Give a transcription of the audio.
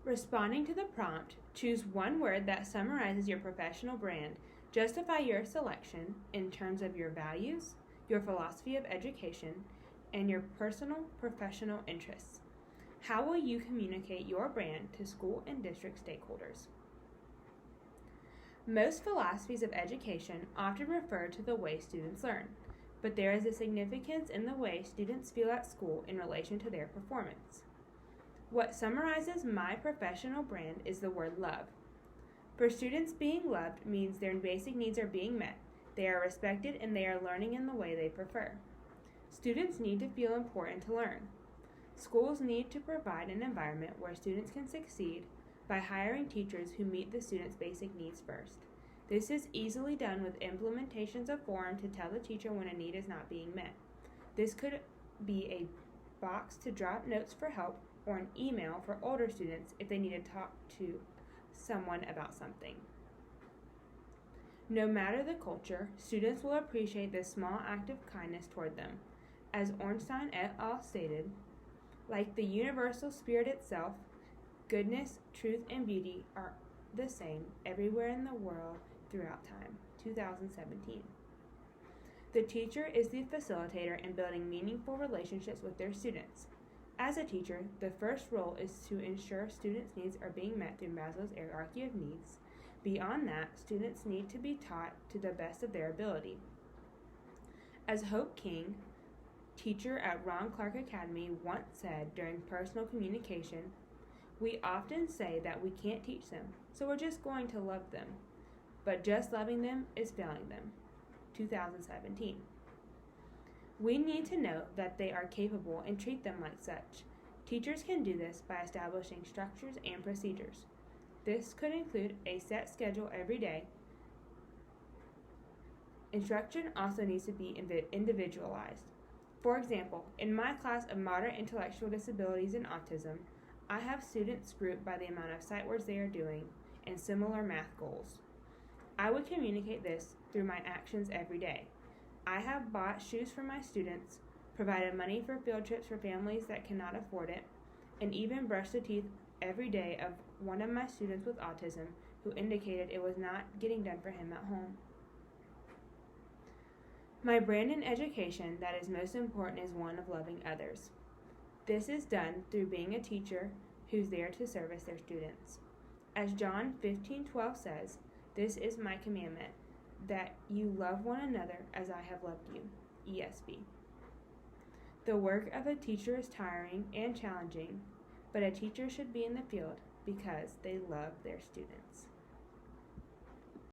Responding to the prompt, choose one word that summarizes your professional brand. Justify your selection in terms of your values, your philosophy of education, and your personal professional interests. How will you communicate your brand to school and district stakeholders? Most philosophies of education often refer to the way students learn, but there is a significance in the way students feel at school in relation to their performance. What summarizes my professional brand is the word love. For students, being loved means their basic needs are being met, they are respected, and they are learning in the way they prefer. Students need to feel important to learn. Schools need to provide an environment where students can succeed by hiring teachers who meet the students' basic needs first. This is easily done with implementations of form to tell the teacher when a need is not being met. This could be a box to drop notes for help or an email for older students if they need to talk to someone about something. No matter the culture, students will appreciate this small act of kindness toward them. As Ornstein et al. Stated, like the universal spirit itself, goodness, truth, and beauty are the same everywhere in the world throughout time. 2017. The teacher is the facilitator in building meaningful relationships with their students. As a teacher, the first role is to ensure students' needs are being met through Maslow's hierarchy of needs. Beyond that, students need to be taught to the best of their ability. As Hope King, teacher at Ron Clark Academy, once said during personal communication, we often say that we can't teach them, so we're just going to love them. But just loving them is failing them. 2017. We need to know that they are capable and treat them like such. Teachers can do this by establishing structures and procedures. This could include a set schedule every day. Instruction also needs to be individualized. For example, in my class of moderate intellectual disabilities and autism, I have students grouped by the amount of sight words they are doing and similar math goals. I would communicate this through my actions every day. I have bought shoes for my students, provided money for field trips for families that cannot afford it, and even brushed the teeth every day of one of my students with autism who indicated it was not getting done for him at home. My brand in education that is most important is one of loving others. This is done through being a teacher who's there to service their students. As John 15:12 says, "This is my commandment, that you love one another as I have loved you." ESV. The work of a teacher is tiring and challenging, but a teacher should be in the field because they love their students.